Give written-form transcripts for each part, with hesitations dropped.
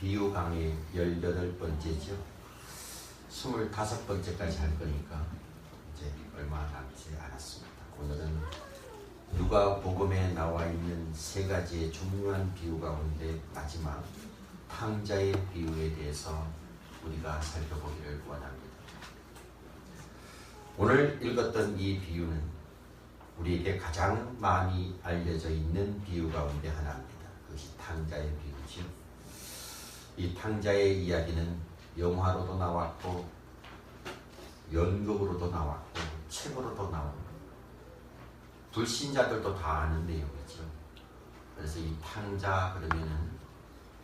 비유 강의 18번째죠. 25번째까지 할 거니까 이제 얼마 남지 않았습니다. 오늘은 누가복음에 나와 있는 세 가지의 중요한 비유 가운데 마지막 탕자의 비유에 대해서 우리가 살펴보기를 원합니다. 오늘 읽었던 이 비유는 우리에게 가장 많이 알려져 있는 비유 가운데 하나입니다. 그것이 탕자의 비유죠. 이 탕자의 이야기는 영화로도 나왔고 연극으로도 나왔고 책으로도 나오고 불신자들도 다 아는 내용이죠. 그래서 이 탕자 그러면은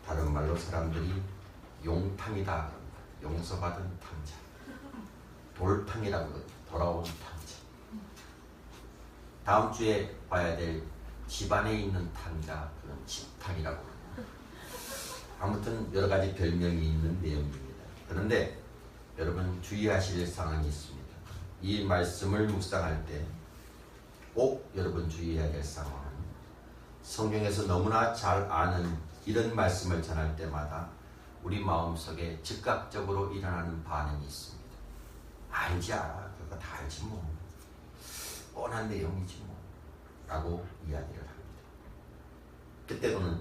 다른 말로 사람들이 용탕이다 그럽니다. 용서받은 탕자, 돌탕이라고 그러죠. 돌아온 탕자. 다음 주에 봐야 될 집안에 있는 탕자, 그런 집탕이라고 합니다. 아무튼 여러 가지 별명이 있는 내용입니다. 그런데 여러분 주의하실 상황이 있습니다. 이 말씀을 묵상할 때 꼭 여러분 주의해야 될 상황은 성경에서 너무나 잘 아는 이런 말씀을 전할 때마다 우리 마음속에 즉각적으로 일어나는 반응이 있습니다. 알지 알아. 그거 다 알지 뭐. 뻔한 내용이지 뭐. 라고 이야기를 합니다. 그때로는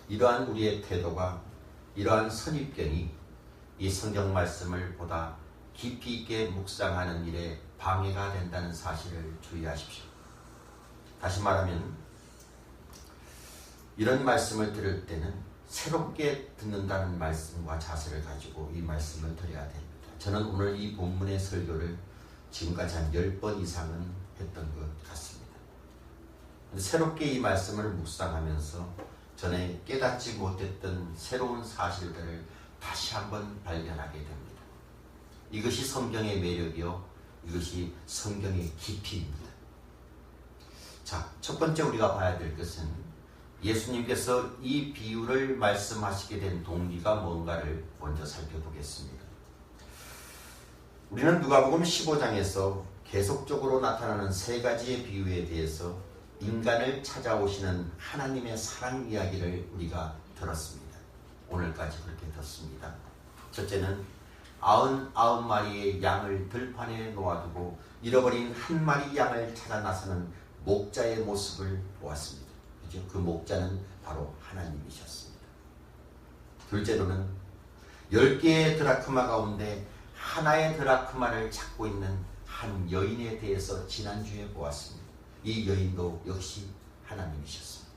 이러한 우리의 태도가 이러한 선입견이 이 성경 말씀을 보다 깊이 있게 묵상하는 일에 방해가 된다는 사실을 주의하십시오. 다시 말하면 이런 말씀을 들을 때는 새롭게 듣는다는 말씀과 자세를 가지고 이 말씀을 드려야 됩니다. 저는 오늘 이 본문의 설교를 지금까지 한 10번 이상은 했던 것 같습니다. 새롭게 이 말씀을 묵상하면서 전에 깨닫지 못했던 새로운 사실들을 다시 한번 발견하게 됩니다. 이것이 성경의 매력이요, 이것이 성경의 깊이입니다. 자, 첫 번째 우리가 봐야 될 것은 예수님께서 이 비유를 말씀하시게 된 동기가 뭔가를 먼저 살펴보겠습니다. 우리는 누가복음 15장에서 계속적으로 나타나는 세 가지의 비유에 대해서 인간을 찾아오시는 하나님의 사랑 이야기를 우리가 들었습니다. 오늘까지 그렇게 듣습니다. 첫째는 99마리의 양을 들판에 놓아두고 잃어버린 한 마리 양을 찾아 나서는 목자의 모습을 보았습니다. 그죠? 그 목자는 바로 하나님이셨습니다. 둘째로는 10개의 드라크마 가운데 하나의 드라크마를 찾고 있는 한 여인에 대해서 지난주에 보았습니다. 이 여인도 역시 하나님이셨습니다.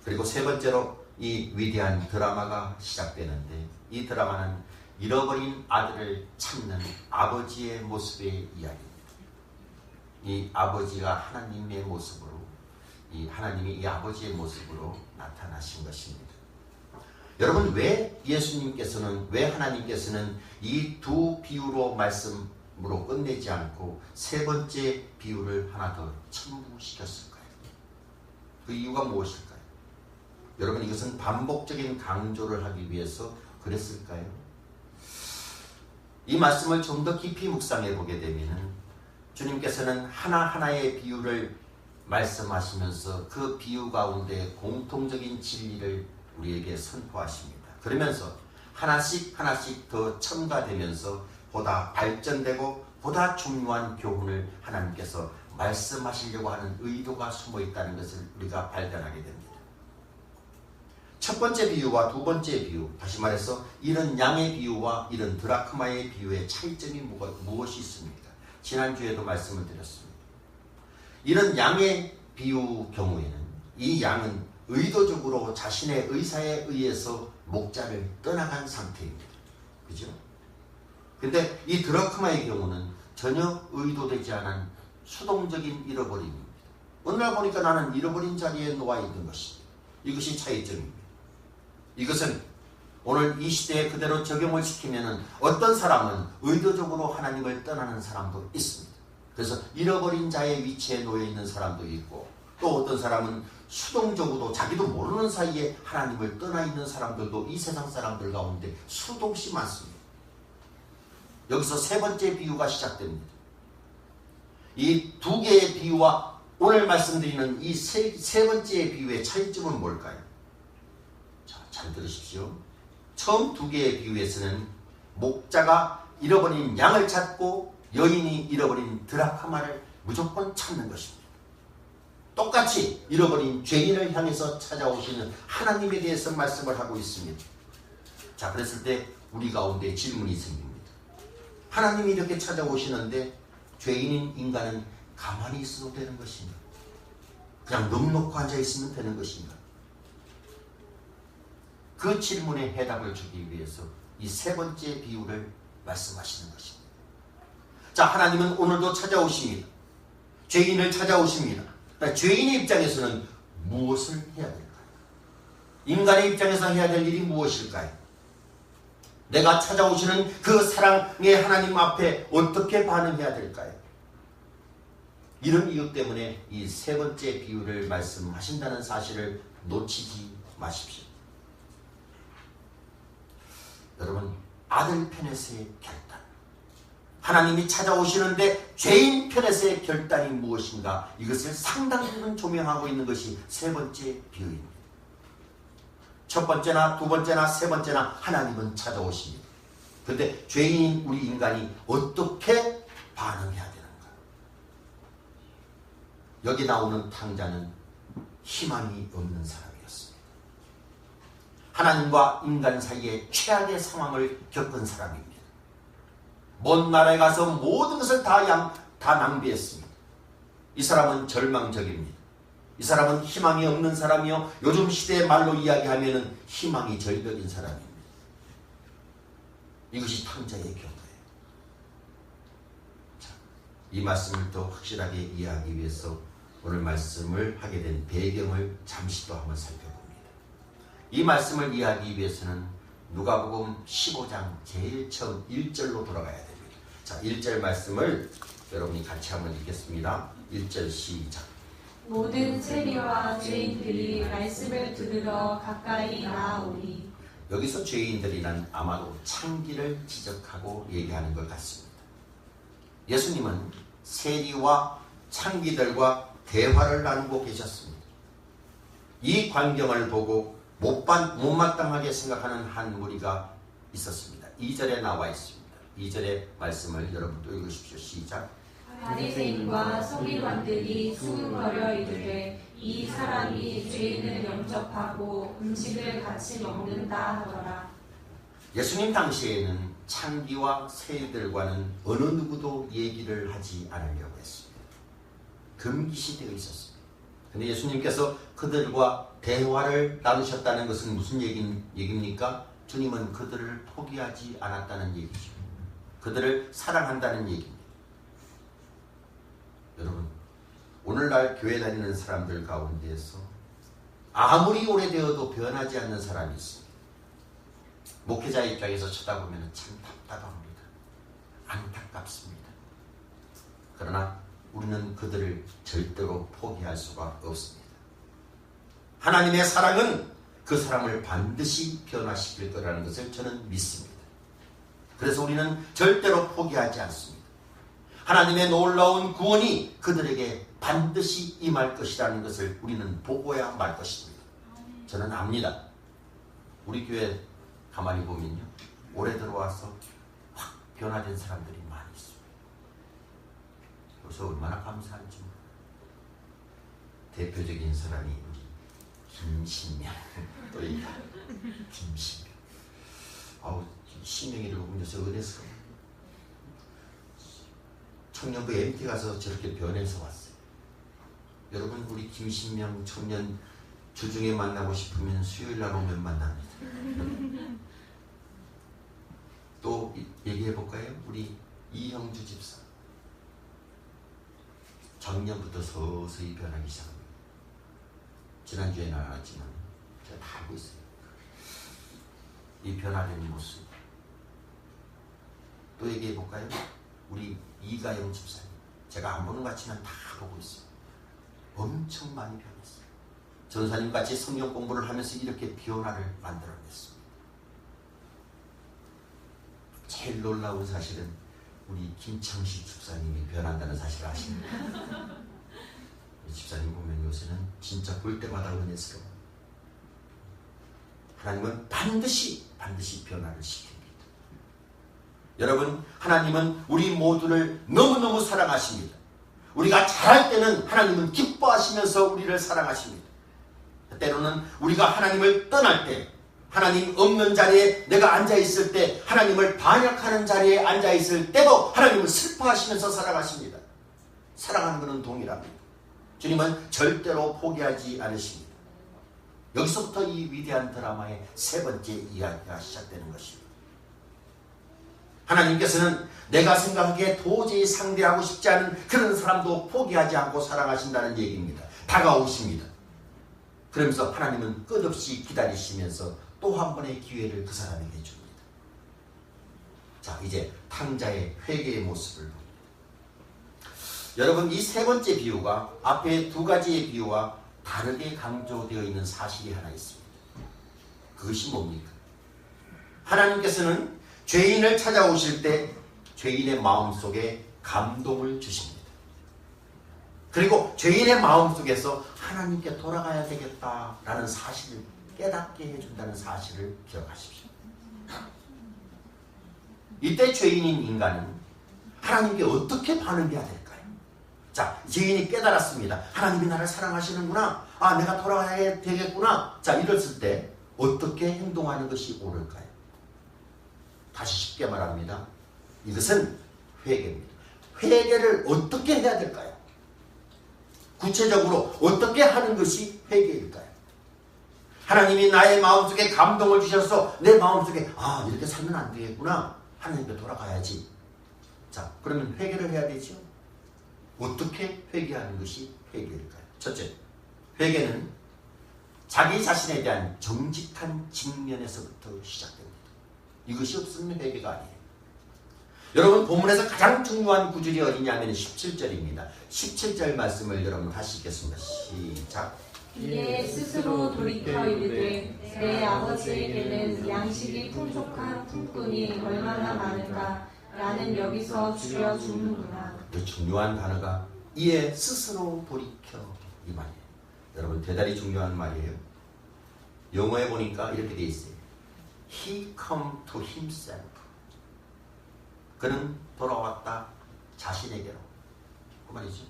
그리고 세 번째로 이 위대한 드라마가 시작되는데 이 드라마는 잃어버린 아들을 찾는 아버지의 모습의 이야기입니다. 이 아버지가 하나님의 모습으로 하나님이 이 아버지의 모습으로 나타나신 것입니다. 여러분 왜 하나님께서는 이 두 비유로 말씀으로 끝내지 않고 세 번째 비유를 하나 더 첨부시켰을까요? 그 이유가 무엇일까요? 여러분 이것은 반복적인 강조를 하기 위해서 그랬을까요? 이 말씀을 좀 더 깊이 묵상해 보게 되면 주님께서는 하나하나의 비유를 말씀하시면서 그 비유 가운데 공통적인 진리를 우리에게 선포하십니다. 그러면서 하나씩 더 첨가되면서 보다 발전되고 보다 중요한 교훈을 하나님께서 말씀하시려고 하는 의도가 숨어 있다는 것을 우리가 발견하게 됩니다. 첫 번째 비유와 두 번째 비유, 다시 말해서 이런 양의 비유와 이런 드라크마의 비유의 차이점이 무엇이 있습니까? 지난주에도 말씀을 드렸습니다. 이런 양의 비유 경우에는 이 양은 의도적으로 자신의 의사에 의해서 목자를 떠나간 상태입니다. 그죠? 근데 이 드라크마의 경우는 전혀 의도되지 않은 수동적인 잃어버림입니다. 어느 날 보니까 나는 잃어버린 자리에 놓아 있는 것입니다. 이것이 차이점입니다. 이것은 오늘 이 시대에 그대로 적용을 시키면 어떤 사람은 의도적으로 하나님을 떠나는 사람도 있습니다. 그래서 잃어버린 자의 위치에 놓여 있는 사람도 있고 또 어떤 사람은 수동적으로 자기도 모르는 사이에 하나님을 떠나 있는 사람들도 이 세상 사람들 가운데 수없이 많습니다. 여기서 세 번째 비유가 시작됩니다. 이 두 개의 비유와 오늘 말씀드리는 이 세 번째 비유의 차이점은 뭘까요? 자, 잘 들으십시오. 처음 두 개의 비유에서는 목자가 잃어버린 양을 찾고 여인이 잃어버린 드라크마를 무조건 찾는 것입니다. 똑같이 잃어버린 죄인을 향해서 찾아오시는 하나님에 대해서 말씀을 하고 있습니다. 자, 그랬을 때 우리 가운데 질문이 생깁니다. 하나님이 이렇게 찾아오시는데 죄인인 인간은 가만히 있어도 되는 것인가? 그냥 넋놓고 앉아있으면 되는 것인가? 그 질문에 해답을 주기 위해서 이 세 번째 비유를 말씀하시는 것입니다. 자, 하나님은 오늘도 찾아오십니다. 죄인을 찾아오십니다. 죄인의 입장에서는 무엇을 해야 될까요? 인간의 입장에서 해야 될 일이 무엇일까요? 내가 찾아오시는 그 사랑의 하나님 앞에 어떻게 반응해야 될까요? 이런 이유 때문에 이 세 번째 비유를 말씀하신다는 사실을 놓치지 마십시오. 여러분, 아들 편에서의 결단, 하나님이 찾아오시는데 죄인 편에서의 결단이 무엇인가, 이것을 상당 부분 조명하고 있는 것이 세 번째 비유입니다. 첫 번째나 두 번째나 세 번째나 하나님은 찾아오십니다. 그런데 죄인인 우리 인간이 어떻게 반응해야 되는가? 여기 나오는 탕자는 희망이 없는 사람이었습니다. 하나님과 인간 사이에 최악의 상황을 겪은 사람입니다. 먼 나라에 가서 모든 것을 다 낭비했습니다. 이 사람은 절망적입니다. 이 사람은 희망이 없는 사람이요, 요즘 시대의 말로 이야기하면 희망이 절벽인 사람입니다. 이것이 탕자의 경우예요. 자, 이 말씀을 더 확실하게 이해하기 위해서 오늘 말씀을 하게 된 배경을 잠시 또 한번 살펴봅니다. 이 말씀을 이해하기 위해서는 누가복음 15장 제일 처음 1절로 돌아가야 됩니다. 자, 1절 말씀을 여러분이 같이 한번 읽겠습니다. 1절 시작. 모든 세리와 죄인들이 말씀을 들으러 가까이 나아오니. 여기서 죄인들이란 아마도 창기를 지적하고 얘기하는 것 같습니다. 예수님은 세리와 창기들과 대화를 나누고 계셨습니다. 이 광경을 보고 못마땅하게 생각하는 한 무리가 있었습니다. 2절에 나와 있습니다. 2절의 말씀을 여러분 또 읽으십시오. 시작. 바리새인과 서기관들이 수군거려 이르되 이 사람이 죄인을 영접하고 음식을 같이 먹는다 하더라. 예수님 당시에는 창기와 세리들과는 어느 누구도 얘기를 하지 않으려고 했습니다. 금기시되어 있었습니다. 그런데 예수님께서 그들과 대화를 나누셨다는 것은 무슨 얘기입니까? 주님은 그들을 포기하지 않았다는 얘기죠. 그들을 사랑한다는 얘기입니다. 여러분, 오늘날 교회 다니는 사람들 가운데에서 아무리 오래되어도 변하지 않는 사람이 있습니다. 목회자 입장에서 쳐다보면 참 답답합니다. 안타깝습니다. 그러나 우리는 그들을 절대로 포기할 수가 없습니다. 하나님의 사랑은 그 사람을 반드시 변화시킬 거라는 것을 저는 믿습니다. 그래서 우리는 절대로 포기하지 않습니다. 하나님의 놀라운 구원이 그들에게 반드시 임할 것이라는 것을 우리는 보고야 말 것입니다. 저는 압니다. 우리 교회 가만히 보면요, 올해 들어와서 확 변화된 사람들이 많이 있습니다. 그래서 얼마나 감사한지. 대표적인 사람이 우리 김신명. 또 이 김신명. 아우, 신명이를 보면 저 어디서 청년부 MT 가서 저렇게 변해서 왔어요. 여러분, 우리 김신명 청년 주중에 만나고 싶으면 수요일 날 오면 만납니다. 또 얘기해 볼까요? 우리 이형주 집사. 작년부터 서서히 변하기 시작합니다. 지난주에 나왔지만 제가 다 알고 있어요. 이 변화된 모습. 또 얘기해 볼까요? 우리 이가영 집사님. 제가 안 보는 것 같지만 다 보고 있어요. 엄청 많이 변했어요. 전사님 같이 성경 공부를 하면서 이렇게 변화를 만들어냈습니다. 제일 놀라운 사실은 우리 김창식 집사님이 변한다는 사실을 아십니까? 집사님 보면 요새는 진짜 볼 때마다 은혜스러워. 하나님은 반드시 변화를 시킵니다. 여러분, 하나님은 우리 모두를 너무너무 사랑하십니다. 우리가 잘할 때는 하나님은 기뻐하시면서 우리를 사랑하십니다. 때로는 우리가 하나님을 떠날 때, 하나님 없는 자리에 내가 앉아있을 때, 하나님을 반역하는 자리에 앉아있을 때도 하나님을 슬퍼하시면서 사랑하십니다. 사랑하는 것은 동일합니다. 주님은 절대로 포기하지 않으십니다. 여기서부터 이 위대한 드라마의 세 번째 이야기가 시작되는 것입니다. 하나님께서는 내가 생각하기에 도저히 상대하고 싶지 않은 그런 사람도 포기하지 않고 사랑하신다는 얘기입니다. 다가오십니다. 그러면서 하나님은 끝없이 기다리시면서 또 한 번의 기회를 그 사람에게 줍니다. 자, 이제 탕자의 회개의 모습을 봅니다. 여러분, 이 세 번째 비유가 앞에 두 가지의 비유와 다르게 강조되어 있는 사실이 하나 있습니다. 그것이 뭡니까? 하나님께서는 죄인을 찾아오실 때 죄인의 마음속에 감동을 주십니다. 그리고 죄인의 마음속에서 하나님께 돌아가야 되겠다라는 사실을 깨닫게 해준다는 사실을 기억하십시오. 이때 죄인인 인간은 하나님께 어떻게 반응해야 될까요? 자, 죄인이 깨달았습니다. 하나님이 나를 사랑하시는구나. 아, 내가 돌아가야 되겠구나. 자, 이랬을 때 어떻게 행동하는 것이 옳을까요? 다시 쉽게 말합니다. 이것은 회개입니다. 회개를 어떻게 해야 될까요? 구체적으로 어떻게 하는 것이 회개일까요? 하나님이 나의 마음속에 감동을 주셔서 내 마음속에 아, 이렇게 살면 안 되겠구나. 하나님께 돌아가야지. 자, 그러면 회개를 해야 되죠. 어떻게 회개하는 것이 회개일까요? 첫째, 회개는 자기 자신에 대한 정직한 직면에서부터 시작됩니다. 이것이 없으면 회개가 아니에요. 여러분, 본문에서 가장 중요한 구절이 어디냐면 17절입니다. 17절 말씀을 여러분 다시 읽겠습니다. 시작. 이에 스스로 돌이켜 이르되 내 아버지에게는 양식이 풍족한 품꾼이 얼마나 많은가. 나는 여기서 주여 주는구나. 그 중요한 단어가 이에 스스로 돌이켜 이 말이에요. 여러분, 대단히 중요한 말이에요. 영어에 보니까 이렇게 돼 있어요. He come to himself. 그는 돌아왔다 자신에게로. 그 말이죠.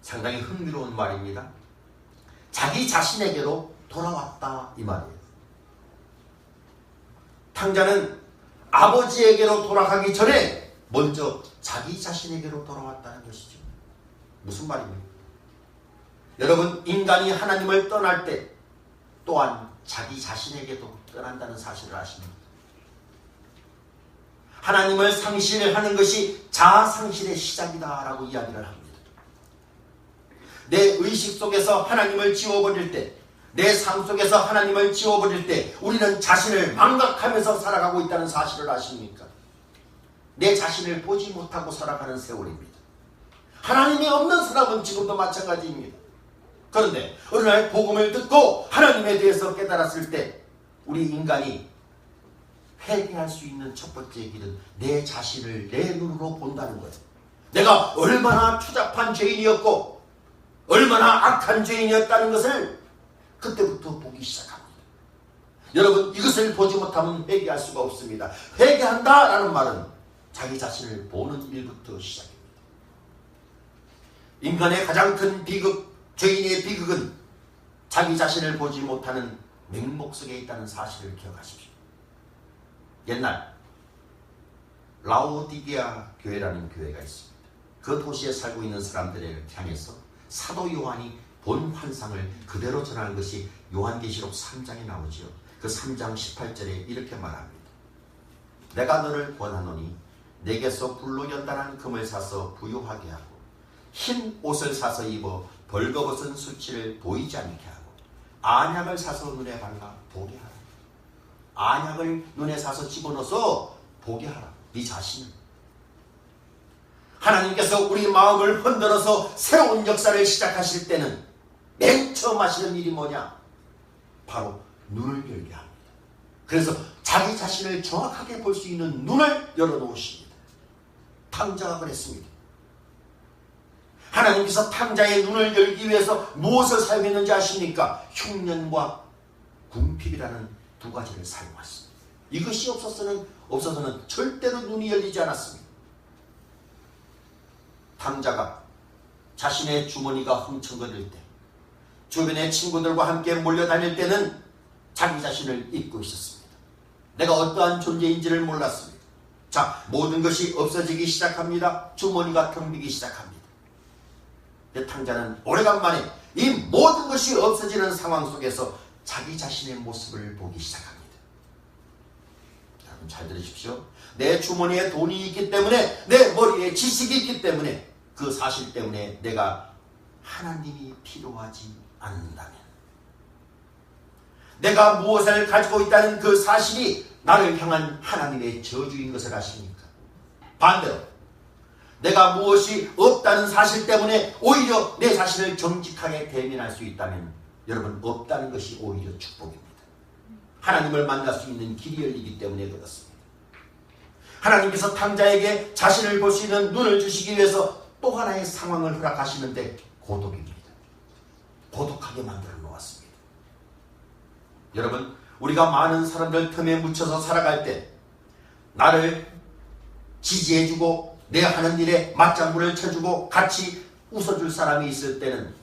상당히 흥미로운 말입니다. 자기 자신에게로 돌아왔다 이 말이에요. 탕자는 아버지에게로 돌아가기 전에 먼저 자기 자신에게로 돌아왔다는 것이죠. 무슨 말입니까? 여러분, 인간이 하나님을 떠날 때 또한 자기 자신에게도 떠난다는 사실을 아십니까? 하나님을 상실하는 것이 자아 상실의 시작이다라고 이야기를 합니다. 내 의식 속에서 하나님을 지워버릴 때, 내 삶 속에서 하나님을 지워버릴 때 우리는 자신을 망각하면서 살아가고 있다는 사실을 아십니까? 내 자신을 보지 못하고 살아가는 세월입니다. 하나님이 없는 사람은 지금도 마찬가지입니다. 그런데 어느 날 복음을 듣고 하나님에 대해서 깨달았을 때 우리 인간이 회개할 수 있는 첫 번째 길은 내 자신을 내 눈으로 본다는 거예요. 내가 얼마나 추잡한 죄인이었고 얼마나 악한 죄인이었다는 것을 그때부터 보기 시작합니다. 여러분, 이것을 보지 못하면 회개할 수가 없습니다. 회개한다라는 말은 자기 자신을 보는 일부터 시작입니다. 인간의 가장 큰 비극, 죄인의 비극은 자기 자신을 보지 못하는 맹목 속에 있다는 사실을 기억하십시오. 옛날 라오디게아 교회라는 교회가 있습니다. 그 도시에 살고 있는 사람들을 향해서 사도 요한이 본 환상을 그대로 전하는 것이 요한계시록 3장에 나오죠. 그 3장 18절에 이렇게 말합니다. 내가 너를 권하노니 내게서 불로 연단한 금을 사서 부유하게 하고 흰 옷을 사서 입어 벌거벗은 수치를 보이지 않게 하고 안약을 사서 눈에 발라 보게 하라. 안약을 눈에 사서 집어넣어서 보게 하라. 네 자신을. 하나님께서 우리 마음을 흔들어서 새로운 역사를 시작하실 때는 맨 처음 하시는 일이 뭐냐? 바로 눈을 열게 합니다. 그래서 자기 자신을 정확하게 볼 수 있는 눈을 열어놓으십니다. 탕자가 그랬습니다. 하나님께서 탕자의 눈을 열기 위해서 무엇을 사용했는지 아십니까? 흉년과 궁핍이라는 두 가지를 사용했습니다. 이것이 없어서는 절대로 눈이 열리지 않았습니다. 탕자가 자신의 주머니가 흥청거릴 때, 주변의 친구들과 함께 몰려다닐 때는 자기 자신을 잊고 있었습니다. 내가 어떠한 존재인지를 몰랐습니다. 자, 모든 것이 없어지기 시작합니다. 주머니가 텅 비기 시작합니다. 탕자는 오래간만에 이 모든 것이 없어지는 상황 속에서 자기 자신의 모습을 보기 시작합니다. 여러분 잘 들으십시오. 내 주머니에 돈이 있기 때문에, 내 머리에 지식이 있기 때문에, 그 사실 때문에 내가 하나님이 필요하지 않는다면, 내가 무엇을 가지고 있다는 그 사실이 나를 향한 하나님의 저주인 것을 아십니까? 반대로 내가 무엇이 없다는 사실 때문에 오히려 내 자신을 정직하게 대면할 수 있다면, 여러분, 없다는 것이 오히려 축복입니다. 하나님을 만날 수 있는 길이 열리기 때문에 그렇습니다. 하나님께서 탕자에게 자신을 볼 수 있는 눈을 주시기 위해서 또 하나의 상황을 허락하시는데 고독입니다. 고독하게 만들어 놓았습니다. 여러분, 우리가 많은 사람들 틈에 묻혀서 살아갈 때 나를 지지해주고 내 하는 일에 맞장구를 쳐주고 같이 웃어줄 사람이 있을 때는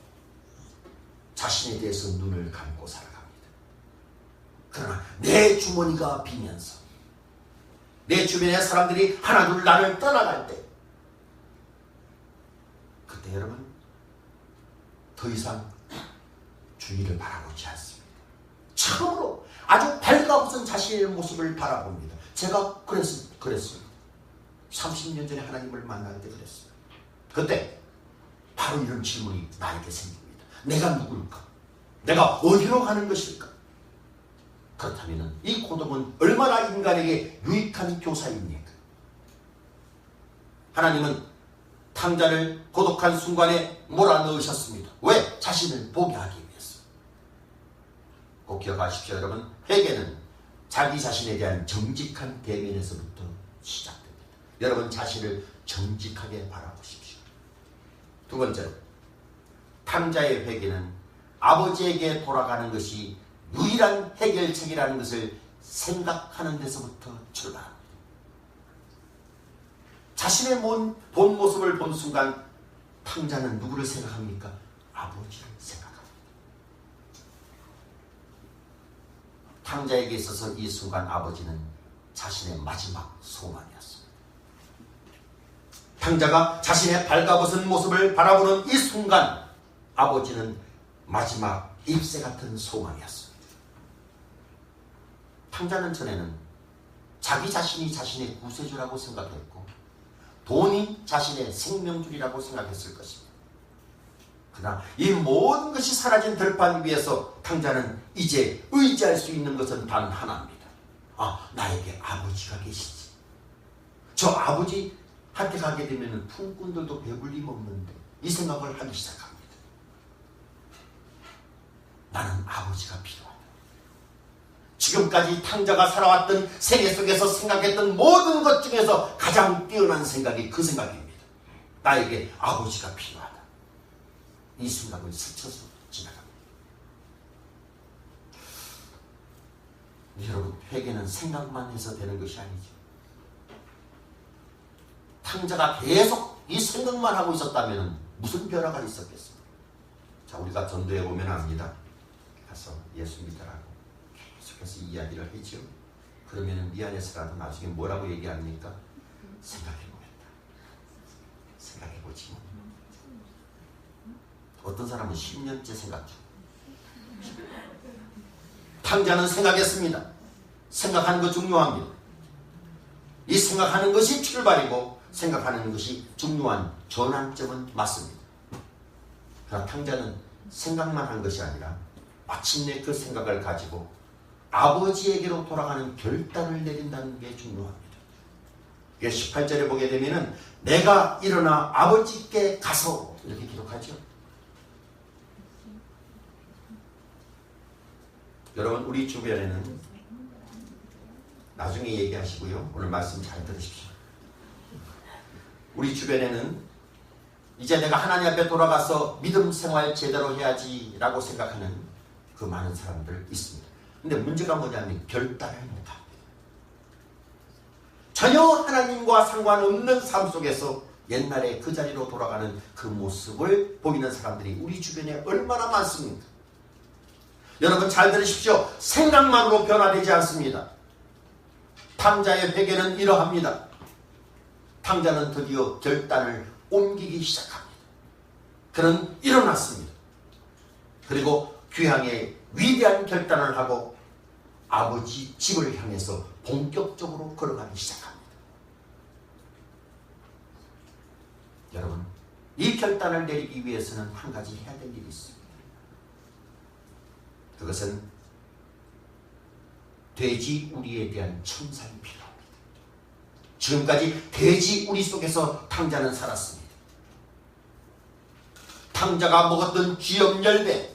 자신에 대해서 눈을 감고 살아갑니다. 그러나 내 주머니가 비면서 내 주변의 사람들이 하나둘 나를 떠나갈 때, 그때 여러분 더 이상 주위를 바라보지 않습니다. 처음으로 아주 발가벗은 자신의 모습을 바라봅니다. 제가 그랬습니다. 30년 전에 하나님을 만날 때 그랬어요. 그때 바로 이런 질문이 나에게 생깁니다. 내가 누굴까? 내가 어디로 가는 것일까? 그렇다면 이 고독은 얼마나 인간에게 유익한 교사입니까? 하나님은 탕자를 고독한 순간에 몰아넣으셨습니다. 왜? 자신을 보게 하기 위해서. 꼭 기억하십시오, 여러분. 회개는 자기 자신에 대한 정직한 대면에서부터 시작됩니다. 여러분 자신을 정직하게 바라보십시오. 두 번째로, 탕자의 회개는 아버지에게 돌아가는 것이 유일한 해결책이라는 것을 생각하는 데서부터 출발합니다. 자신의 본 모습을 본 순간 탕자는 누구를 생각합니까? 아버지를 생각합니다. 탕자에게 있어서 이 순간 아버지는 자신의 마지막 소망이었습니다. 탕자가 자신의 발가벗은 모습을 바라보는 이 순간 아버지는 마지막 잎새 같은 소망이었습니다. 탕자는 전에는 자기 자신이 자신의 구세주라고 생각했고 돈이 자신의 생명줄이라고 생각했을 것입니다. 그러나 이 모든 것이 사라진 들판 위에서 탕자는 이제 의지할 수 있는 것은 단 하나입니다. 나에게 아버지가 계시지. 저 아버지한테 가게 되면 품꾼들도 배불림 없는데, 이 생각을 하기 시작합니다. 나는 아버지가 필요하다. 지금까지 탕자가 살아왔던 세계 속에서 생각했던 모든 것 중에서 가장 뛰어난 생각이 그 생각입니다. 나에게 아버지가 필요하다. 이 생각을 스쳐서 지나갑니다. 여러분, 회개는 생각만 해서 되는 것이 아니죠. 탕자가 계속 이 생각만 하고 있었다면 무슨 변화가 있었겠습니까? 자, 우리가 전도해 보면 압니다. 가서 예수 믿으라고 계속해서 이야기를 하죠. 그러면 미안해서라도 나중에 뭐라고 얘기합니까? 생각해보겠다. 생각해보지 뭐. 어떤 사람은 10년째 생각 중. 탕자는 생각했습니다. 생각하는 것 중요합니다. 이 생각하는 것이 출발이고 생각하는 것이 중요한 전환점은 맞습니다. 그러나 탕자는 생각만 한 것이 아니라 마침내 그 생각을 가지고 아버지에게로 돌아가는 결단을 내린다는 게 중요합니다. 18절에 보게 되면 내가 일어나 아버지께 가서 이렇게 기록하죠. 여러분, 우리 주변에는 나중에 얘기하시고요. 오늘 말씀 잘 들으십시오. 우리 주변에는 이제 내가 하나님 앞에 돌아가서 믿음 생활 제대로 해야지 라고 생각하는 그 많은 사람들 있습니다. 근데 문제가 뭐냐면 결단을 못합니다. 전혀 하나님과 상관없는 삶 속에서 옛날에 그 자리로 돌아가는 그 모습을 보이는 사람들이 우리 주변에 얼마나 많습니까? 여러분 잘 들으십시오. 생각만으로 변화되지 않습니다. 탕자의 회개는 이러합니다. 탕자는 드디어 결단을 옮기기 시작합니다. 그는 일어났습니다. 그리고 귀향의 위대한 결단을 하고 아버지 집을 향해서 본격적으로 걸어가기 시작합니다. 여러분, 이 결단을 내리기 위해서는 한 가지 해야 될 일이 있습니다. 그것은 돼지 우리에 대한 청산이 필요합니다. 지금까지 돼지 우리 속에서 탕자는 살았습니다. 탕자가 먹었던 쥐염 열매,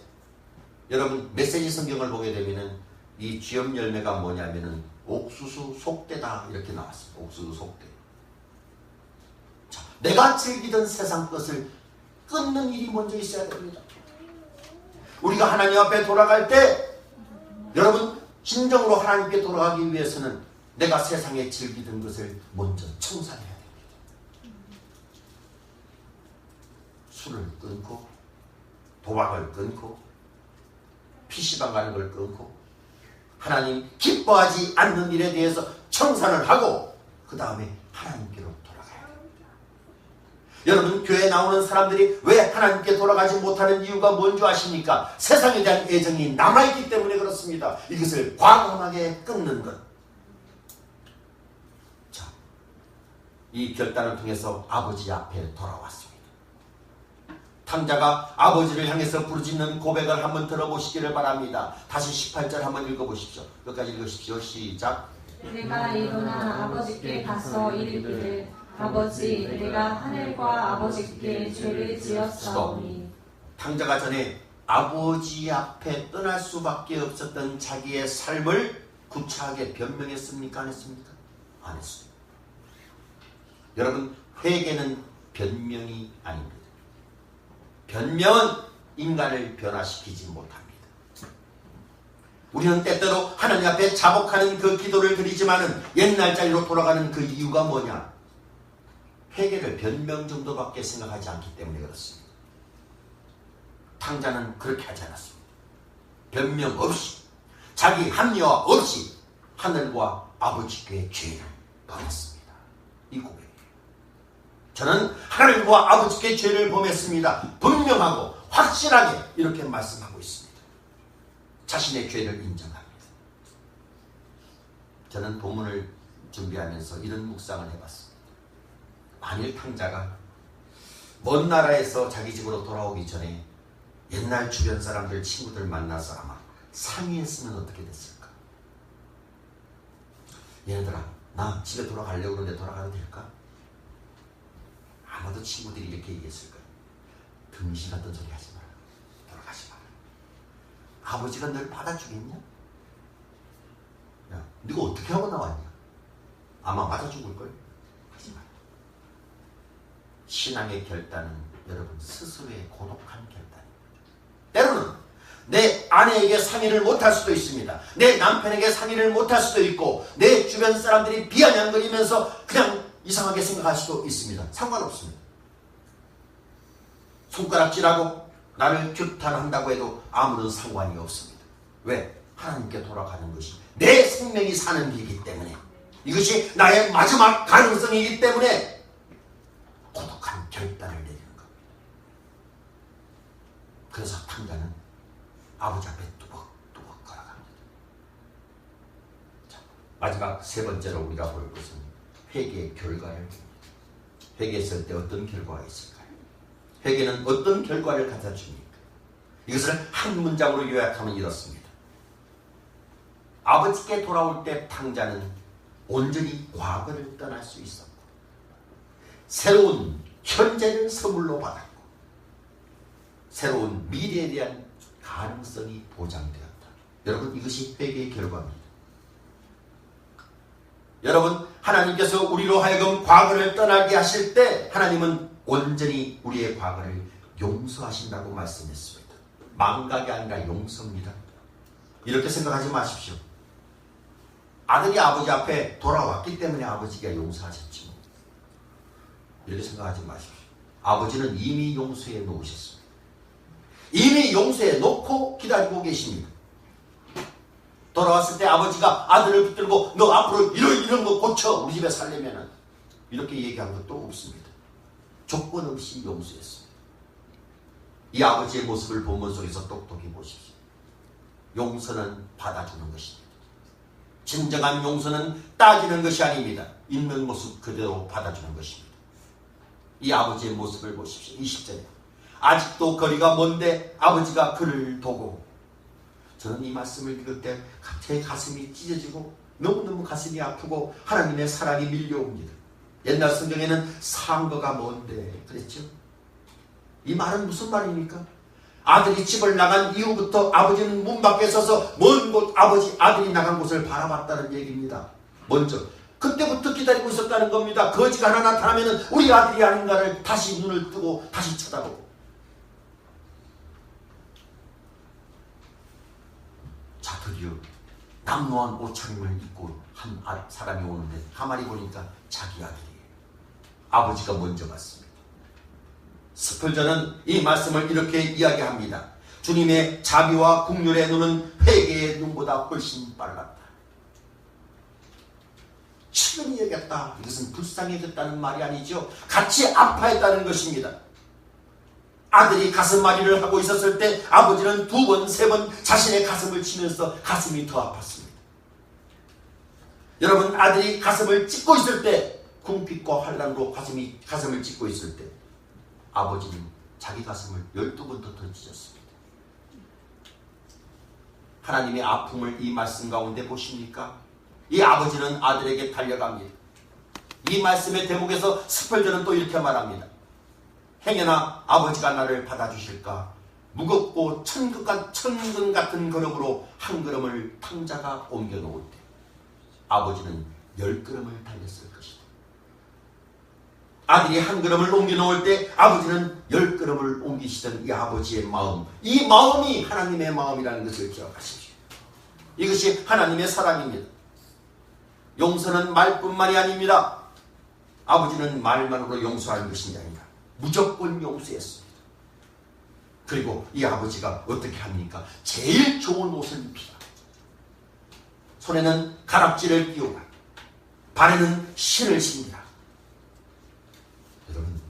여러분 메시지 성경을 보게 되면은 이 쥐염 열매가 뭐냐면은 옥수수 속대다 이렇게 나왔습니다. 옥수수 속대. 자, 내가 즐기던 세상 것을 끊는 일이 먼저 있어야 됩니다. 우리가 하나님 앞에 돌아갈 때 여러분 진정으로 하나님께 돌아가기 위해서는 내가 세상에 즐기던 것을 먼저 청산해야 됩니다. 술을 끊고 도박을 끊고 PC방 가는 걸 끊고 하나님 기뻐하지 않는 일에 대해서 청산을 하고 그 다음에 하나님께로 돌아가야 됩니다. 여러분 교회에 나오는 사람들이 왜 하나님께 돌아가지 못하는 이유가 뭔지 아십니까? 세상에 대한 애정이 남아있기 때문에 그렇습니다. 이것을 과감하게 끊는 것. 자, 이 결단을 통해서 아버지 앞에 돌아왔습니다. 탕자가 아버지를 향해서 부르짖는 고백을 한번 들어보시기를 바랍니다. 다시 18절 한번 읽어보십시오. 끝까지 읽으십시오. 시작. 내가 일어나 아버지께 가서 이르기를 아버지 내가 하늘과 아버지께 죄를 지었사오니. 탕자가 전에 아버지 앞에 떠날 수밖에 없었던 자기의 삶을 구차하게 변명했습니까? 안 했습니까? 안 했습니다. 여러분 회개는 변명이 아닙니다. 변명은 인간을 변화시키지 못합니다. 우리는 때때로 하나님 앞에 자복하는 그 기도를 드리지만은 옛날 자리로 돌아가는 그 이유가 뭐냐? 회개를 변명 정도밖에 생각하지 않기 때문에 그렇습니다. 탕자는 그렇게 하지 않았습니다. 변명 없이 자기 합리화 없이 하늘과 아버지께 죄를 범했습니다. 이 고백이에요. 저는 하나님과 아버지께 죄를 범했습니다. 분명하고 확실하게 이렇게 말씀하고 있습니다. 자신의 죄를 인정합니다. 저는 본문을 준비하면서 이런 묵상을 해봤습니다. 만일 탕자가 먼 나라에서 자기 집으로 돌아오기 전에 옛날 주변 사람들, 친구들 만나서 아마 상의했으면 어떻게 됐을까? 얘네들아, 나 집에 돌아가려고 그러는데 돌아가도 될까? 아마도 친구들이 이렇게 얘기했을 거예요. 등신 같은 소리 하지 마라. 돌아가지 마라. 아버지가 널 받아주겠냐? 야, 네가 어떻게 하고 나왔냐? 아마 맞아 죽을걸? 하지 마라. 신앙의 결단은 여러분 스스로의 고독한 결단입니다. 때로는 내 아내에게 상의를 못할 수도 있습니다. 내 남편에게 상의를 못할 수도 있고 내 주변 사람들이 비아냥거리면서 그냥 이상하게 생각할 수도 있습니다. 상관없습니다. 손가락질하고 나를 규탄한다고 해도 아무런 상관이 없습니다. 왜? 하나님께 돌아가는 것이 내 생명이 사는 길이기 때문에, 이것이 나의 마지막 가능성이기 때문에 고독한 결단을 내리는 겁니다. 그래서 탕자는 아버지 앞에 뚜벅뚜벅 걸어갑니다. 자, 마지막 세 번째로 우리가 볼 것은 회개의 결과를 봅니다. 회개했을 때 어떤 결과가 있을까요? 회개는 어떤 결과를 가져다 줍니까? 이것을 한 문장으로 요약하면 이렇습니다. 아버지께 돌아올 때 탕자는 온전히 과거를 떠날 수 있었고 새로운 현재를 선물로 받았고 새로운 미래에 대한 가능성이 보장되었다. 여러분, 이것이 회개의 결과입니다. 여러분, 하나님께서 우리로 하여금 과거를 떠나게 하실 때 하나님은 온전히 우리의 과거를 용서하신다고 말씀했습니다. 망각이 아니라 용서입니다. 이렇게 생각하지 마십시오. 아들이 아버지 앞에 돌아왔기 때문에 아버지가 용서하셨지 뭐. 이렇게 생각하지 마십시오. 아버지는 이미 용서해 놓으셨습니다. 이미 용서해 놓고 기다리고 계십니다. 돌아왔을 때 아버지가 아들을 붙들고 너 앞으로 이런 거 고쳐 우리 집에 살려면은 이렇게 얘기한 것도 없습니다. 조건 없이 용서했습니다. 이 아버지의 모습을 본문 속에서 똑똑히 보십시오. 용서는 받아주는 것입니다. 진정한 용서는 따지는 것이 아닙니다. 있는 모습 그대로 받아주는 것입니다. 이 아버지의 모습을 보십시오. 20절에 아직도 거리가 먼데 아버지가 그를 보고, 저는 이 말씀을 읽을 때 제 가슴이 찢어지고 너무너무 가슴이 아프고 하나님의 사랑이 밀려옵니다. 옛날 성경에는 상거가 먼데 그랬죠. 이 말은 무슨 말입니까? 아들이 집을 나간 이후부터 아버지는 문 밖에 서서 먼 곳 아들이 나간 곳을 바라봤다는 얘기입니다. 먼저 그때부터 기다리고 있었다는 겁니다. 거지가 하나 나타나면 우리 아들이 아닌가를 다시 눈을 뜨고 다시 쳐다보고. 자, 드디어 남노한 옷차림을 입고 한 사람이 오는데 가만히 보니까 자기 아들이에요. 아버지가 먼저 봤습니다. 스펄전은 이 말씀을 이렇게 이야기합니다. 주님의 자비와 긍휼의 눈은 회개의 눈보다 훨씬 빨랐다. 친근히 여겼다. 이것은 불쌍해졌다는 말이 아니죠. 같이 아파했다는 것입니다. 아들이 가슴앓이를 하고 있었을 때 아버지는 2번, 3번 자신의 가슴을 치면서 가슴이 더 아팠습니다. 여러분, 아들이 가슴을 찢고 있을 때, 궁핍과 환난으로 가슴을 찢고 있을 때 아버지는 자기 가슴을 12번 더 찢었습니다. 하나님의 아픔을 이 말씀 가운데 보십니까? 이 아버지는 아들에게 달려갑니다. 이 말씀의 대목에서 스펄전은 또 이렇게 말합니다. 행여나 아버지가 나를 받아주실까? 무겁고 천근 같은 걸음으로 한 걸음을 탕자가 옮겨놓을 때 아버지는 10걸음을 달렸을 것이다. 아들이 한 걸음을 옮겨놓을 때 아버지는 10걸음을 옮기시던 이 아버지의 마음, 이 마음이 하나님의 마음이라는 것을 기억하십시오. 이것이 하나님의 사랑입니다. 용서는 말뿐만이 아닙니다. 아버지는 말만으로 용서하는 것이 아니라 무조건 용서했습니다. 그리고 이 아버지가 어떻게 합니까? 제일 좋은 옷을 입히라. 손에는 가락지를 끼우라. 발에는 신을 신기라. 여러분,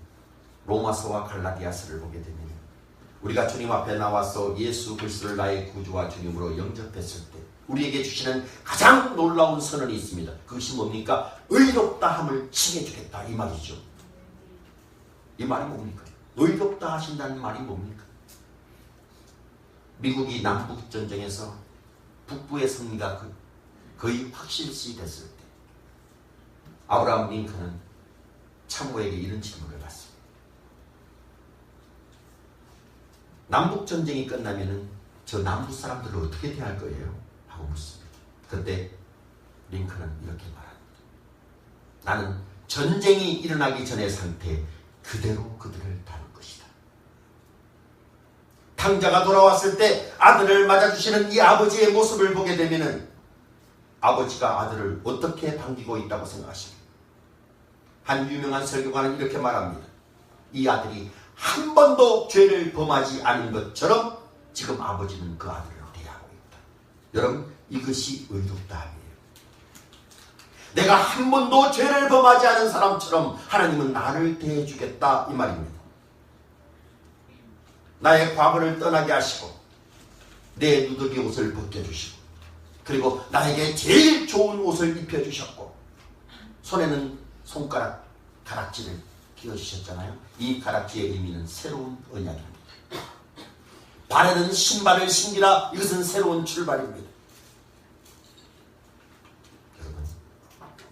로마서와 갈라디아서를 보게 되면 우리가 주님 앞에 나와서 예수 그리스도를 나의 구주와 주님으로 영접했을 때 우리에게 주시는 가장 놀라운 선언이 있습니다. 그것이 뭡니까? 의롭다함을 칭해주겠다, 이 말이죠. 이 말이 뭡니까? 의롭다 하신다는 말이 뭡니까? 미국이 남북전쟁에서 북부의 승리가 거의 확실시 됐을 때 아브라함 링컨은 참모에게 이런 질문을 받습니다. 남북전쟁이 끝나면은 저 남부 사람들을 어떻게 대할 거예요? 하고 묻습니다. 그때 링컨은 이렇게 말합니다. 나는 전쟁이 일어나기 전의 상태 그대로 그들을 다룰 것이다. 탕자가 돌아왔을 때 아들을 맞아주시는 이 아버지의 모습을 보게 되면은 아버지가 아들을 어떻게 반기고 있다고 생각하십니까? 한 유명한 설교가는 이렇게 말합니다. 이 아들이 한 번도 죄를 범하지 않은 것처럼 지금 아버지는 그 아들을 대하고 있다. 여러분, 이것이 의롭다함이에요. 내가 한 번도 죄를 범하지 않은 사람처럼 하나님은 나를 대해주겠다, 이 말입니다. 나의 과거를 떠나게 하시고 내 누더기 옷을 벗겨주시고 그리고 나에게 제일 좋은 옷을 입혀주셨고 손에는 손가락 가락지를 끼워주셨잖아요. 이 가락지의 의미는 새로운 언약입니다. 발에는 신발을 신기라. 이것은 새로운 출발입니다. 여러분,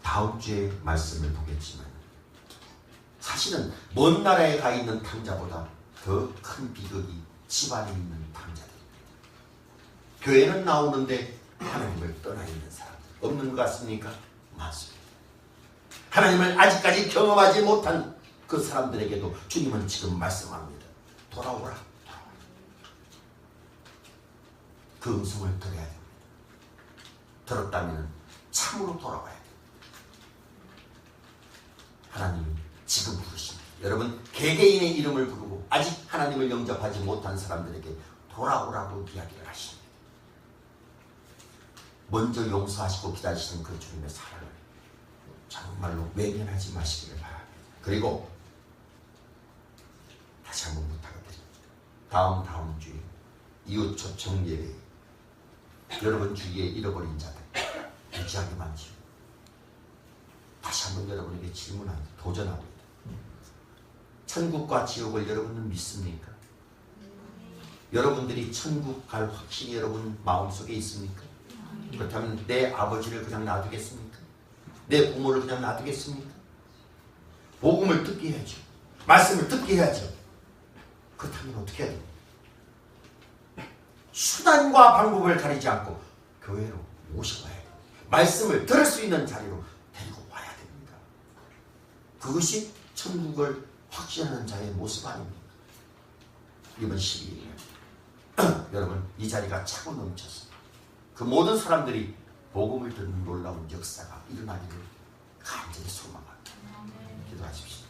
다음 주에 말씀을 보겠지만 사실은 먼 나라에 가 있는 탕자보다 더 큰 비극이 집안에 있는 탕자들입니다. 교회는 나오는데 하나님을 떠나 있는 사람 없는 것 같습니까? 맞습니다. 하나님을 아직까지 경험하지 못한 그 사람들에게도 주님은 지금 말씀합니다. 돌아오라. 그 음성을 들어야 됩니다. 들었다면 참으로 돌아와야 돼요. 하나님이 지금 부르십니다. 여러분 개개인의 이름을 부르고 아직 하나님을 영접하지 못한 사람들에게 돌아오라고 이야기를 하십니다. 먼저 용서하시고 기다리시는 그 주님의 사랑을 정말로 외면하지 마시기를 바랍니다. 그리고 다시 한번 부탁드립니다. 다음 주에 이웃 정예배 여러분 주위에 잃어버린 자들 무지하게 많죠. 다시 한번 여러분에게 질문합니다. 도전합니다. 천국과 지옥을 여러분은 믿습니까? 여러분들이 천국 갈 확신이 여러분 마음속에 있습니까? 그렇다면 내 아버지를 그냥 놔두겠습니까? 내 부모를 그냥 놔두겠습니까? 복음을 듣게 해야죠. 말씀을 듣게 해야죠. 그렇다면 어떻게 해야 됩니까? 수단과 방법을 가리지 않고 교회로 모셔와야 됩니다. 말씀을 들을 수 있는 자리로 데리고 와야 됩니다. 그것이 천국을 확신하는 자의 모습 아닙니까? 이번 12일에 여러분 이 자리가 차고 넘쳐서 그 모든 사람들이 복음을 듣는 놀라운 역사가 일어나기를 간절히 소망합니다. 기도하십시오.